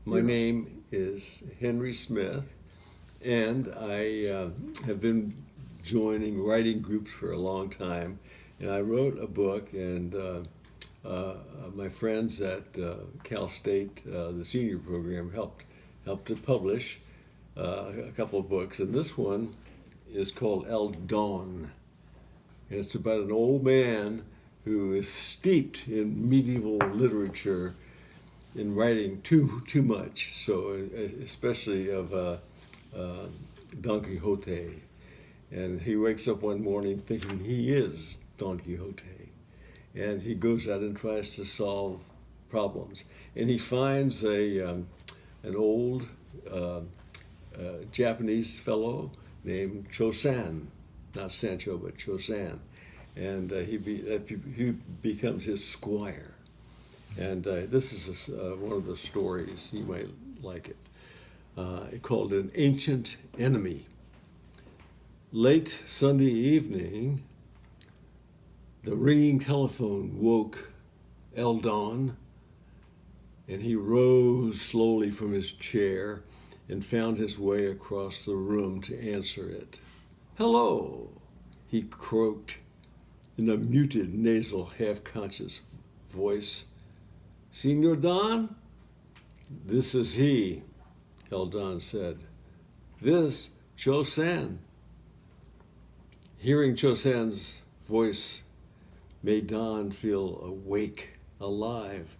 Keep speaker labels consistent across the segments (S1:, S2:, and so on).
S1: My name is Henry Smith, and I have been joining writing groups for a long time. And I wrote a book, and my friends at Cal State, the senior program, helped to publish a couple of books. And this one is called El Don, and it's about an old man who is steeped in medieval literature, in writing too much, so especially of Don Quixote. And he wakes up one morning thinking he is Don Quixote, and he goes out and tries to solve problems. And he finds an old Japanese fellow named Cho-san, not Sancho, but Cho-san, and he becomes his squire. And this is one of the stories, you might like it, called An Ancient Enemy. Late Sunday evening, the ringing telephone woke El Don, and he rose slowly from his chair and found his way across the room to answer it. "Hello," he croaked in a muted, nasal, half-conscious voice. "Senor Don?" "This is he," El Don said. "This Cho-san." Hearing Cho-san's voice made Don feel awake, alive,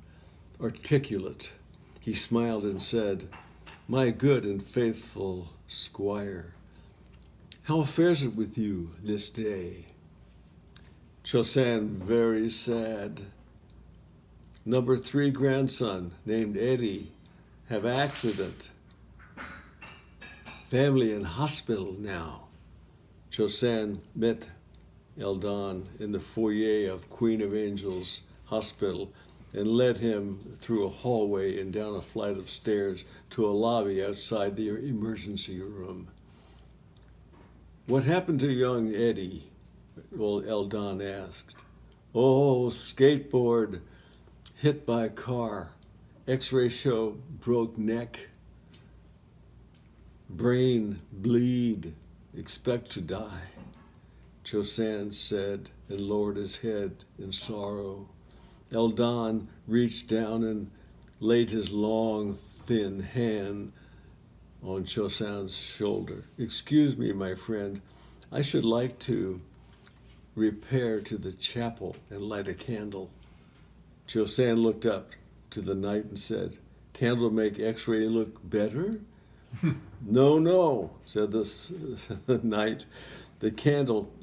S1: articulate. He smiled and said, "My good and faithful squire, how fares it with you this day?" Cho-san, very sad. "Number 3 grandson, named Eddie, have accident. Family in hospital now." Cho-san met El Don in the foyer of Queen of Angels Hospital and led him through a hallway and down a flight of stairs to a lobby outside the emergency room. "What happened to young Eddie?" El Don asked. "Oh, skateboard, hit by a car. X-ray show broke neck. Brain bleed. Expect to die," Cho-san said and lowered his head in sorrow. El Don reached down and laid his long, thin hand on Cho-san's shoulder. "Excuse me, my friend. I should like to repair to the chapel and light a candle." Cho-san looked up to the night and said, "Candle make X-ray look better?" No, said the knight. "The candle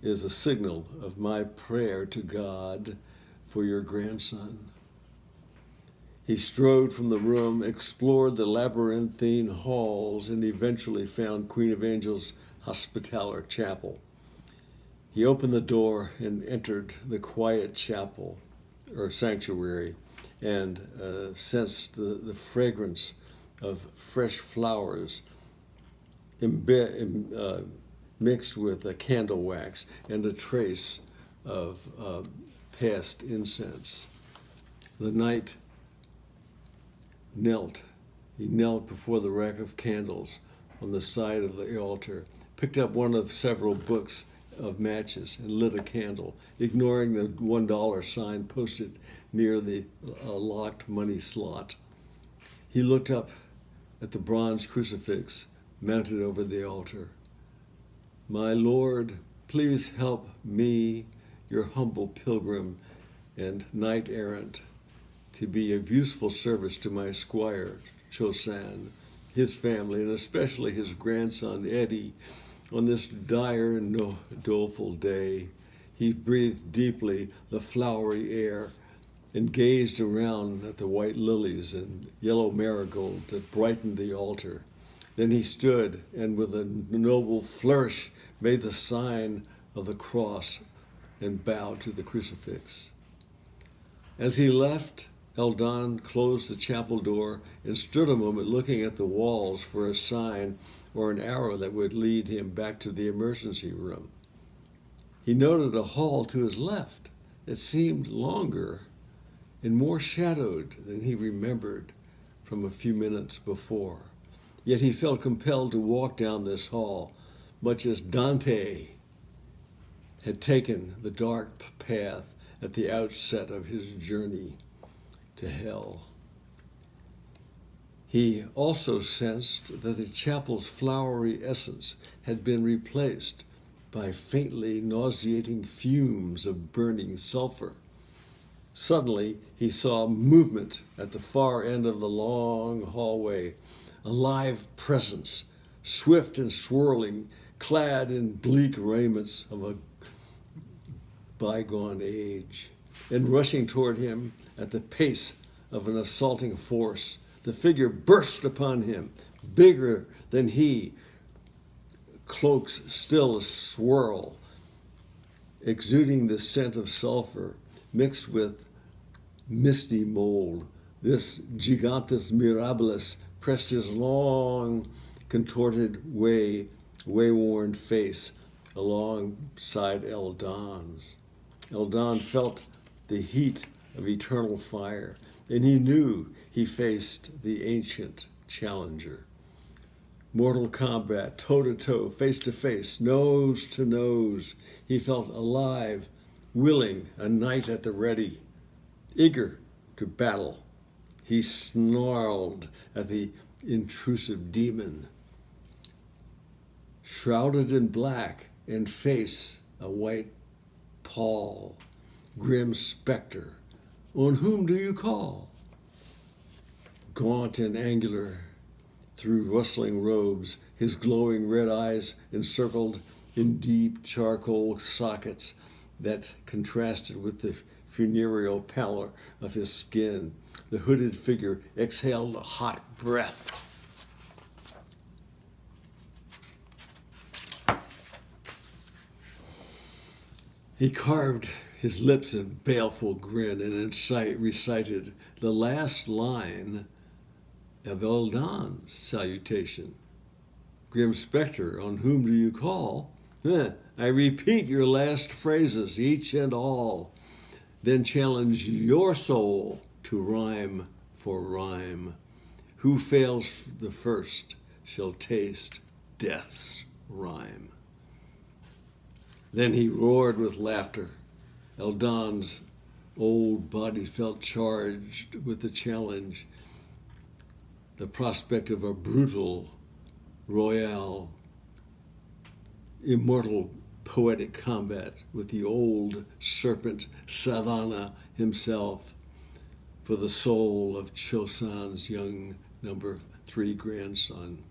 S1: is a signal of my prayer to God for your grandson." He strode from the room, explored the labyrinthine halls, and eventually found Queen of Angels Hospitaller Chapel. He opened the door and entered the quiet chapel, or sanctuary, and sensed the fragrance of fresh flowers mixed with candle wax and a trace of past incense. The knight knelt. He knelt before the rack of candles on the side of the altar, picked up one of several books of matches and lit a candle, ignoring the $1 sign posted near the locked money slot. He looked up at the bronze crucifix mounted over the altar. "My Lord, please help me, your humble pilgrim and knight-errant, to be of useful service to my squire, Cho-san, his family, and especially his grandson, Eddie, on this dire and doleful day." He breathed deeply the flowery air and gazed around at the white lilies and yellow marigolds that brightened the altar. Then he stood and with a noble flourish made the sign of the cross and bowed to the crucifix. As he left, El Don closed the chapel door and stood a moment looking at the walls for a sign or an arrow that would lead him back to the emergency room. He noted a hall to his left that seemed longer and more shadowed than he remembered, from a few minutes before. Yet he felt compelled to walk down this hall, much as Dante had taken the dark path at the outset of his journey to hell. He also sensed that the chapel's flowery essence had been replaced by faintly nauseating fumes of burning sulfur. Suddenly, he saw movement at the far end of the long hallway, a live presence, swift and swirling, clad in bleak raiments of a bygone age, and rushing toward him at the pace of an assaulting force. The figure burst upon him, bigger than he, cloaks still swirl, exuding the scent of sulfur mixed with misty mold. This gigantus mirabilis pressed his long, contorted, way-worn face alongside Eldon's. Eldon felt the heat of eternal fire, and he knew he faced the ancient challenger. Mortal combat, toe-to-toe, face-to-face, nose-to-nose. He felt alive, willing, a knight at the ready, eager to battle. He snarled at the intrusive demon. Shrouded in black and face a white pall, grim specter, on whom do you call? Gaunt and angular, through rustling robes, his glowing red eyes encircled in deep charcoal sockets that contrasted with the funereal pallor of his skin. The hooded figure exhaled a hot breath. He carved his lips in baleful grin and recited the last line of Eldon's salutation. Grim specter, on whom do you call? I repeat your last phrases, each and all. Then challenge your soul to rhyme for rhyme. Who fails the first shall taste death's rhyme. Then he roared with laughter. Eldon's old body felt charged with the challenge, the prospect of a brutal, royal, immortal, poetic combat with the old serpent Sadhana himself for the soul of Chosan's young number 3 grandson.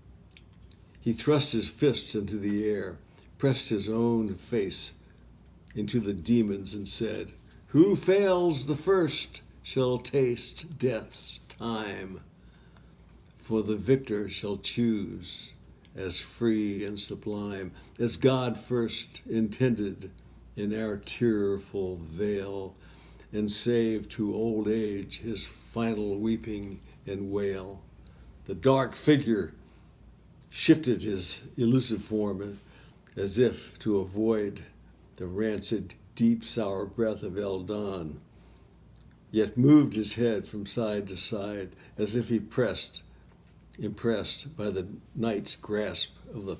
S1: He thrust his fists into the air, pressed his own face into the demon's and said, "Who fails the first shall taste death's time, for the victor shall choose as free and sublime as God first intended in our tearful vale, and save to old age his final weeping and wail." The dark figure shifted his elusive form as if to avoid the rancid, deep, sour breath of Eldon, yet moved his head from side to side as if impressed by the knight's grasp of the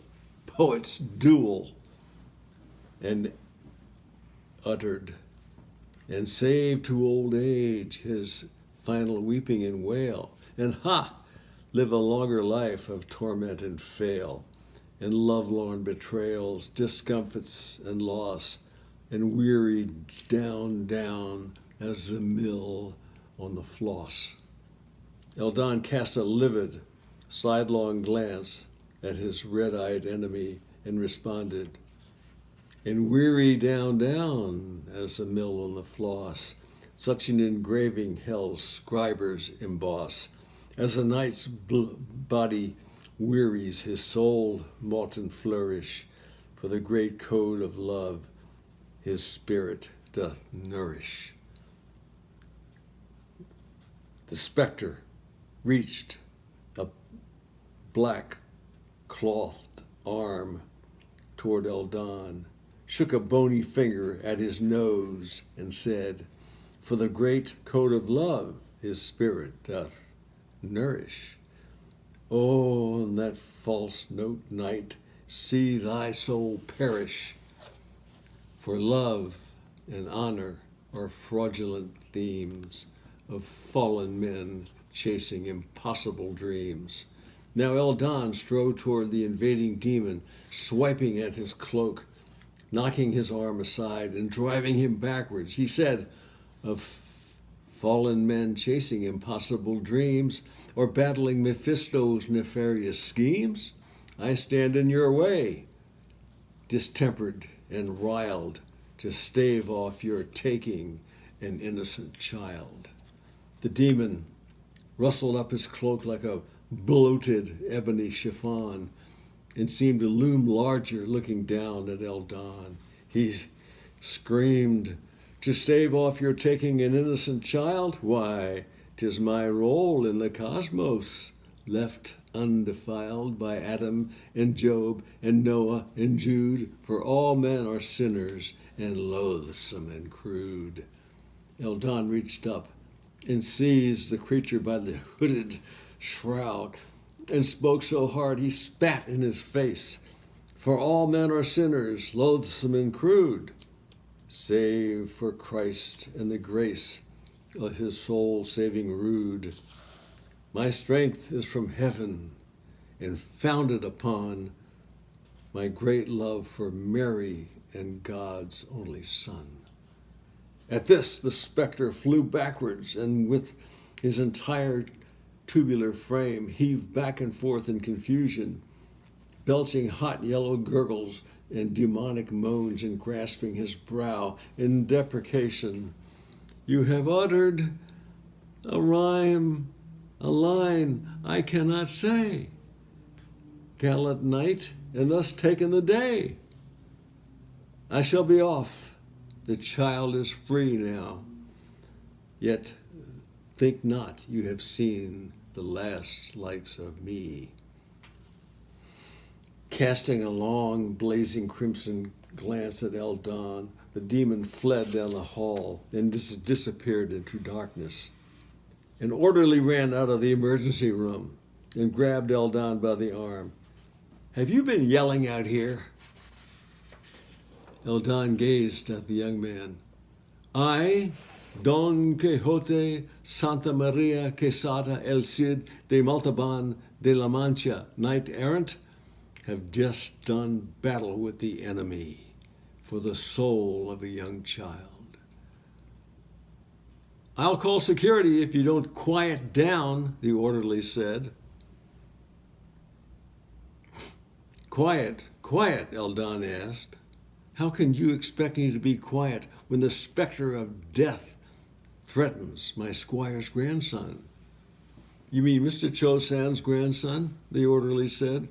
S1: poet's duel, and uttered, "And save to old age his final weeping and wail, and live a longer life of torment and fail, and lovelorn betrayals, discomfits and loss, and weary down as the mill on the floss." Eldon cast a livid, sidelong glance at his red-eyed enemy and responded, "And weary down as the mill on the floss, such an engraving hell's scribers emboss, as a knight's body wearies his soul molten flourish, for the great code of love his spirit doth nourish." The specter reached a black clothed arm toward Eldon, shook a bony finger at his nose, and said, "For the great code of love his spirit doth nourish. Oh, on that false note night, see thy soul perish. For love and honor are fraudulent themes of fallen men chasing impossible dreams. Now Eldon strode toward the invading demon, swiping at his cloak, knocking his arm aside and driving him backwards. He said, of fallen men chasing impossible dreams or battling Mephisto's nefarious schemes, I stand in your way, distempered and riled, to stave off your taking an innocent child. The demon rustled up his cloak like a bloated ebony chiffon and seemed to loom larger looking down at Eldon. He screamed, to stave off your taking an innocent child? Why, 'tis my role in the cosmos, left undefiled by Adam and Job and Noah and Jude, for all men are sinners and loathsome and crude. Eldon reached up and seized the creature by the hooded shroud and spoke so hard he spat in his face. For all men are sinners, loathsome and crude, save for Christ and the grace of his soul-saving rood. My strength is from heaven and founded upon my great love for Mary and God's only Son. At this, the specter flew backwards and with his entire tubular frame heaved back and forth in confusion, belching hot yellow gurgles and demonic moans and grasping his brow in deprecation. You have uttered a rhyme, a line I cannot say. Gallant knight, and thus taken the day. I shall be off. The child is free now. Yet think not you have seen the last likes of me. Casting a long, blazing crimson glance at Eldon, the demon fled down the hall and disappeared into darkness. An orderly ran out of the emergency room and grabbed Eldon by the arm. Have you been yelling out here? Eldon gazed at the young man. I, Don Quixote Santa Maria Quesada el Cid de Montalban de la Mancha, knight-errant, have just done battle with the enemy for the soul of a young child. I'll call security if you don't quiet down, the orderly said. Quiet, Eldon asked. How can you expect me to be quiet when the specter of death threatens my squire's grandson? You mean Mr. Cho-san's grandson? The orderly said.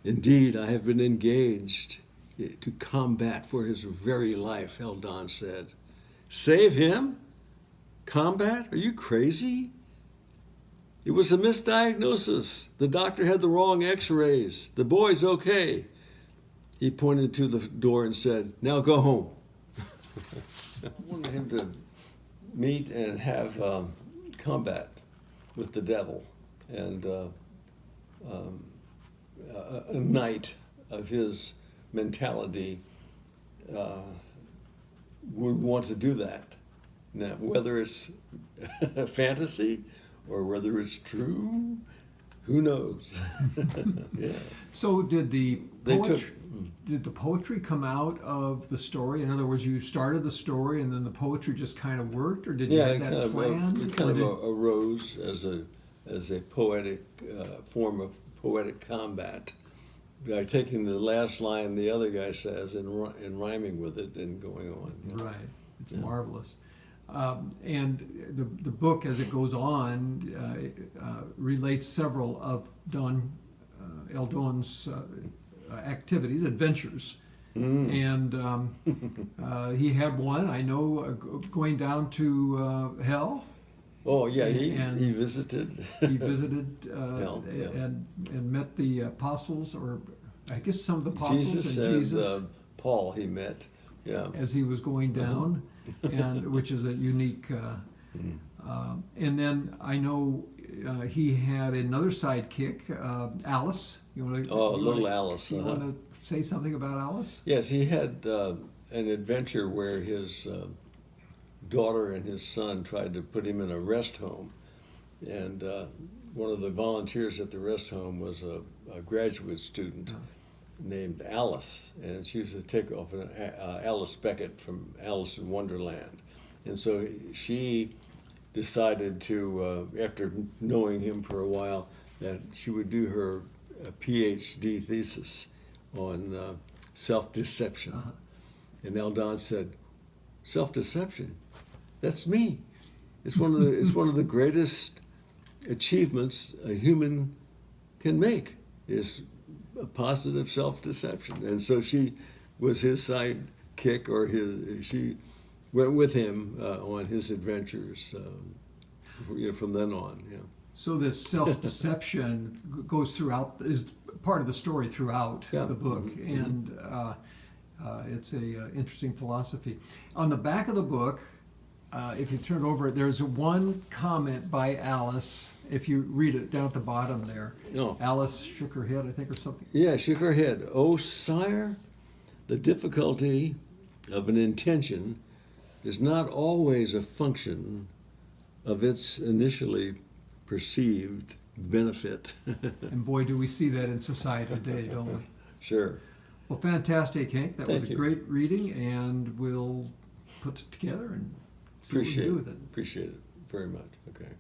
S1: Indeed, I have been engaged to combat for his very life, Eldon said. Save him? Combat? Are you crazy? It was a misdiagnosis. The doctor had the wrong x-rays. The boy's okay. He pointed to the door and said, now go home. I wanted him to meet and have combat with the devil. And a knight of his mentality would want to do that. Now, whether it's fantasy or whether it's true, who knows? Yeah.
S2: So did the poetry come out of the story? In other words, you started the story and then the poetry just kind of worked, or did you have that planned?
S1: It kind of arose as a poetic form of poetic combat by taking the last line the other guy says and rhyming with it and going on. Yeah.
S2: Right. It's marvelous. And the book, as it goes on, relates several of Don Eldon's activities, adventures. And he had one, I know, going down to hell.
S1: Oh yeah, he visited.
S2: He visited
S1: hell, yeah.
S2: and met the apostles, or I guess some of the apostles
S1: Jesus
S2: and Jesus.
S1: Paul he met. Yeah.
S2: As he was going down, and which is a unique And then I know he had another sidekick, Alice.
S1: Little Alice.
S2: You want to say something about Alice?
S1: Yes, he had an adventure where his daughter and his son tried to put him in a rest home, and one of the volunteers at the rest home was a graduate student named Alice, and she was a takeoff of Alice Beckett from Alice in Wonderland. And so she decided to, after knowing him for a while, that she would do her PhD thesis on self-deception. And Eldon said, "Self-deception? That's me. It's one of the greatest achievements a human can make, is a positive self-deception." And so she was his sidekick, or she went with him on his adventures from then on. Yeah.
S2: So this self-deception goes throughout, is part of the story throughout the book, and it's a interesting philosophy. On the back of the book, if you turn it over, there's one comment by Alice. If you read it down at the bottom there, Alice shook her head, I think, or something.
S1: Yeah, shook her head. "Oh, sire, the difficulty of an intention is not always a function of its initially perceived benefit."
S2: And boy, do we see that in society today, don't we?
S1: Sure.
S2: Well, fantastic, Hank. That was
S1: Thank
S2: a
S1: you.
S2: great reading, and we'll put it together and see what we can do with it.
S1: Appreciate it very much. Okay.